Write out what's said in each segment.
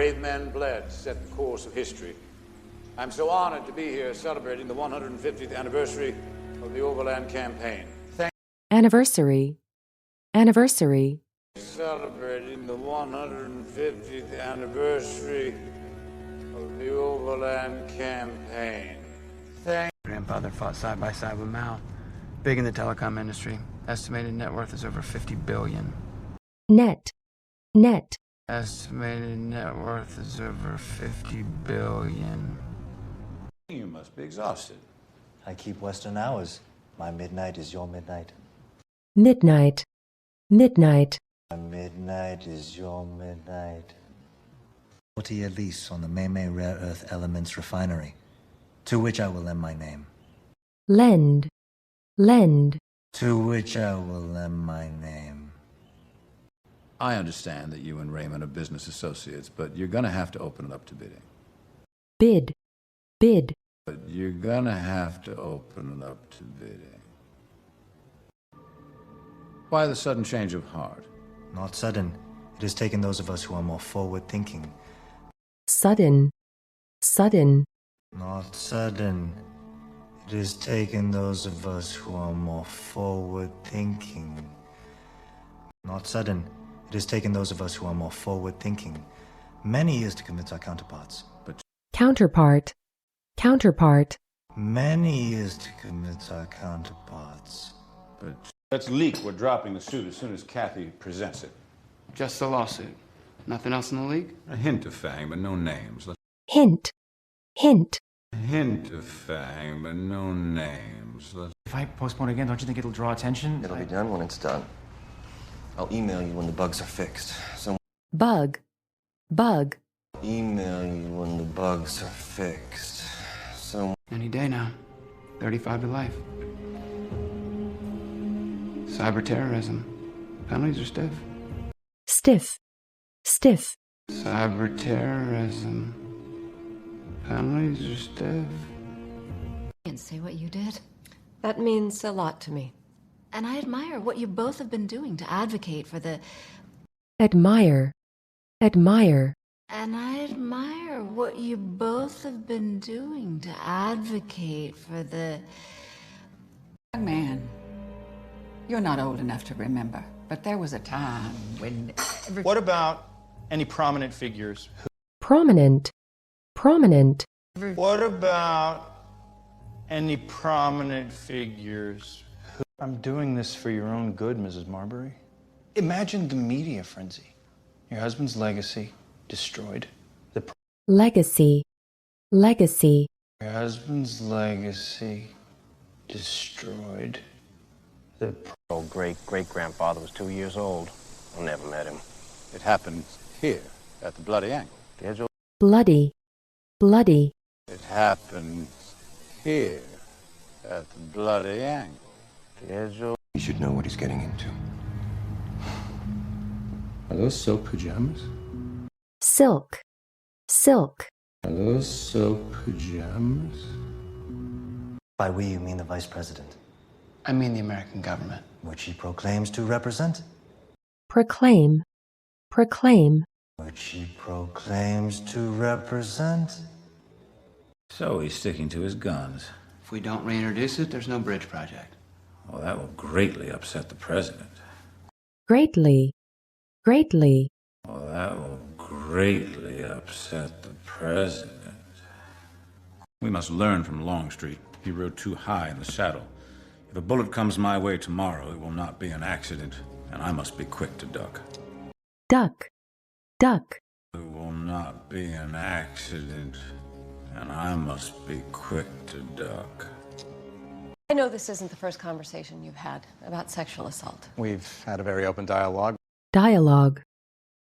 brave men bled to set the course of history. I'm so honored to be here celebrating the 150th anniversary of the Overland Campaign. Anniversary. Anniversary. Celebrating the 150th anniversary of the Overland Campaign. Grandfather fought side by side with Mao. Big in the telecom industry. Estimated net worth is over $50 billion. Net. Net. Estimated net worth is over $50 billion. You must be exhausted. I keep Western hours. My midnight is your midnight. Midnight. Midnight. My midnight is your midnight. 40-year lease on the Mei Rare Earth Elements Refinery, to which I will lend my name. Lend. Lend. To which I will lend my name. I understand that you and Raymond are business associates, but you're going to have to open it up to bidding. Bid. Bid. But you're going to have to open it up to bidding. Why the sudden change of heart? Not sudden. It has taken those of us who are more forward-thinking. Sudden. Sudden. Not sudden. It has taken those of us who are more forward-thinking. Not sudden. It has taken those of us who are more forward-thinking many years to convince our counterparts. But Counterpart. Counterpart. many years to convince our counterparts. But let's leak. We're dropping the suit as soon as Kathy presents it. Just the lawsuit. Nothing else in the league? A hint of Fang, but no names. Hint. Hint. A hint of Fang, but no names. If I postpone again, don't you think it'll draw attention? It'll be done when it's done. I'll email you when the bugs are fixed. Bug. Bug. Email you when the bugs are fixed. Any day now. 35 to life. Cyber terrorism. Penalties are stiff. Stiff. Stiff. Cyber terrorism. Penalties are stiff. And say what you did. That means a lot to me. And I admire what you both have been doing to advocate for the... Admire. Admire. And I admire what you both have been doing to advocate for the... Young man, you're not old enough to remember, but there was a time when... What about any prominent figures? Prominent. Prominent. What about any prominent figures? I'm doing this for your own good, Mrs. Marbury. Imagine the media frenzy. Your husband's legacy destroyed. Legacy. Legacy. Your husband's legacy destroyed. The old great-great-grandfather was 2 years old. I never met him. It happened here, at the Bloody Angle. Bloody. Bloody. It happened here, at the Bloody Angle. He should know what he's getting into. Are those silk pajamas? Silk. Silk. Are those silk pajamas? By we, you mean the Vice President, I mean the American government. which he proclaims to represent. Proclaim. Proclaim. Which he proclaims to represent. So he's sticking to his guns. If we don't reintroduce it, there's no bridge project. Well, that will greatly upset the president. Greatly. Greatly. Well, that will greatly upset the president. We must learn from Longstreet. He rode too high in the saddle. If a bullet comes my way tomorrow, it will not be an accident, and I must be quick to duck. Duck. Duck. It will not be an accident, and I must be quick to duck. I know this isn't the first conversation you've had about sexual assault. We've had a very open dialogue. Dialogue.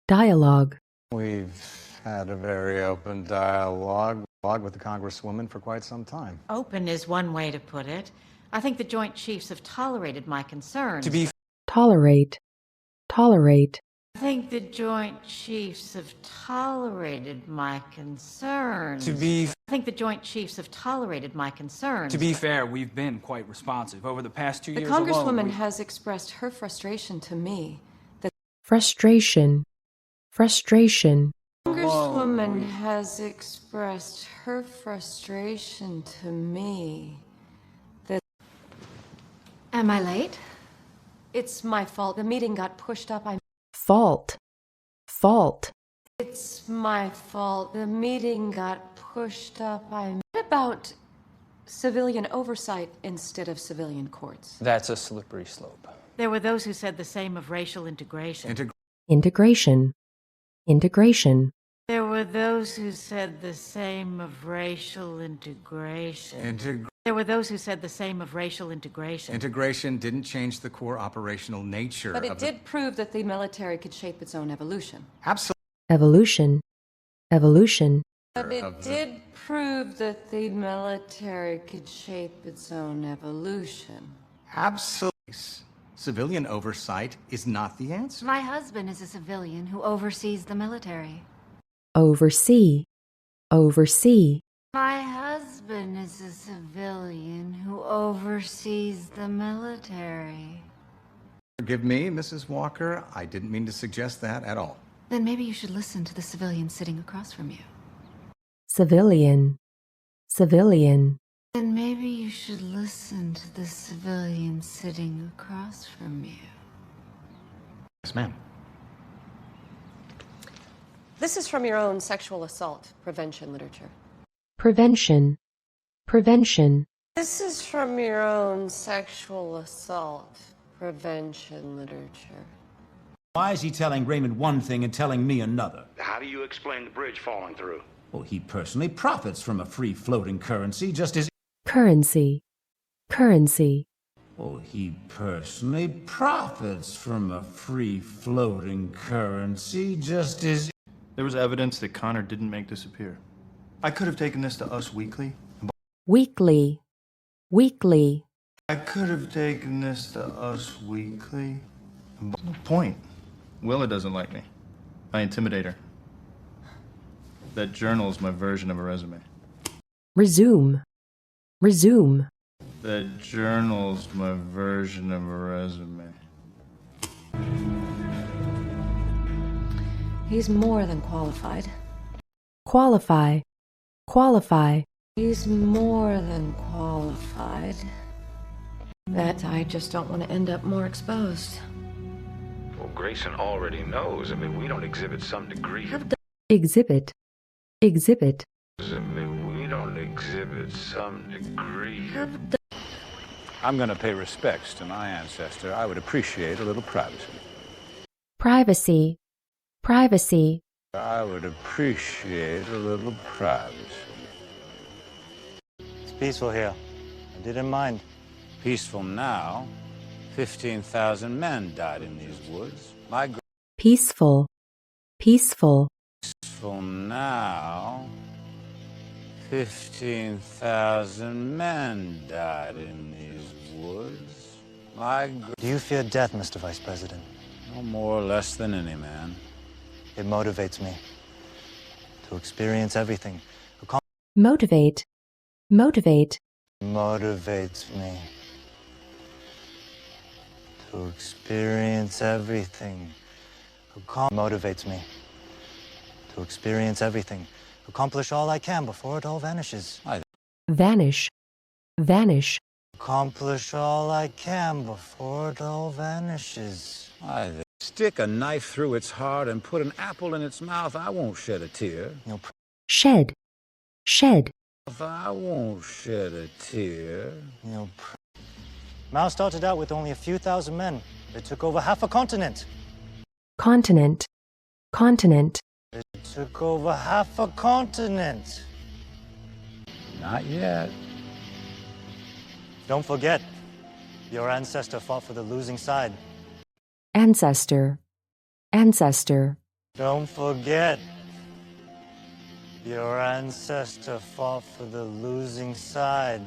Dialogue. We've had a very open dialogue with the Congresswoman for quite some time. Open is one way to put it. I think the Joint Chiefs have tolerated my concerns. Tolerate. Tolerate. I think the Joint Chiefs have tolerated my concerns. I think the Joint Chiefs have tolerated my concerns. To be fair, we've been quite responsive. Over the past 2 The years Congresswoman has expressed her frustration to me that Frustration. Frustration. Congresswoman Congresswoman has expressed her frustration to me that... Am I late? It's my fault. The meeting got pushed up. Fault. Fault. It's my fault. The meeting got pushed up. What about civilian oversight instead of civilian courts? That's a slippery slope. There were those who said the same of racial integration. Integration. Integration. There were those who said the same of racial integration. There were those who said the same of racial integration. Integration didn't change the core operational nature But it did prove that the military could shape its own evolution. Absolutely. Evolution. Evolution. But it did prove that the military could shape its own evolution. Absolutely. Civilian oversight is not the answer. My husband is a civilian who oversees the military. Oversee. Oversee. My husband is a civilian who oversees the military. Forgive me, Mrs. Walker. I didn't mean to suggest that at all. Then maybe you should listen to the civilian sitting across from you. Civilian. Civilian. Then maybe you should listen to the civilian sitting across from you. Yes, ma'am. This is from your own sexual assault prevention literature. Prevention. Prevention. This is from your own sexual assault prevention literature. Why is he telling Raymond one thing and telling me another? How do you explain the bridge falling through? Well, he personally profits from a free-floating currency, just as... Currency. Currency. Well, he personally profits from a free-floating currency, just as... There was evidence that Connor didn't make this appear. I could have taken this to Us Weekly. Weekly. Weekly. I could have taken this to Us Weekly. No point. Willa doesn't like me. I intimidate her. That journal is my version of a resume. Resume. Resume. That journal's my version of a resume. He's more than qualified. Qualify. Qualify. He's more than qualified. That I just don't want to end up more exposed. Well, Grayson already knows. I mean, we don't exhibit some degree of... Exhibit. Exhibit. I mean, we don't exhibit some degree of... I'm going to pay respects to my ancestor. I would appreciate a little privacy. Privacy. Privacy. I would appreciate a little privacy. It's peaceful here. I didn't mind. Peaceful now. 15,000 men died in these woods. Peaceful. Peaceful. Peaceful now. 15,000 men died in these woods. Do you fear death, Mr. Vice President? No more or less than any man. It motivates me to experience everything. Motivate. Motivate. Motivates me to experience everything. Motivates me to experience everything. Accomplish all I can before it all vanishes. Vanish. Vanish. Accomplish all I can before it all vanishes. Stick a knife through its heart and put an apple in its mouth. I won't shed a tear. Shed. Shed. I won't shed a tear. Mao started out with only a few thousand men. They took over half a continent. Continent. Continent. It took over half a continent. Not yet. Don't forget, your ancestor fought for the losing side. Ancestor. Ancestor. Don't forget, your ancestor fought for the losing side.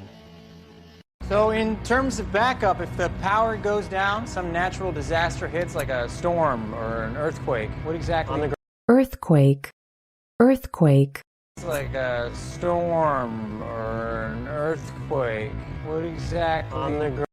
So in terms of backup, if the power goes down, some natural disaster hits like a storm or an earthquake, what exactly? Earthquake. Earthquake. It's like a storm or an earthquake. What exactly?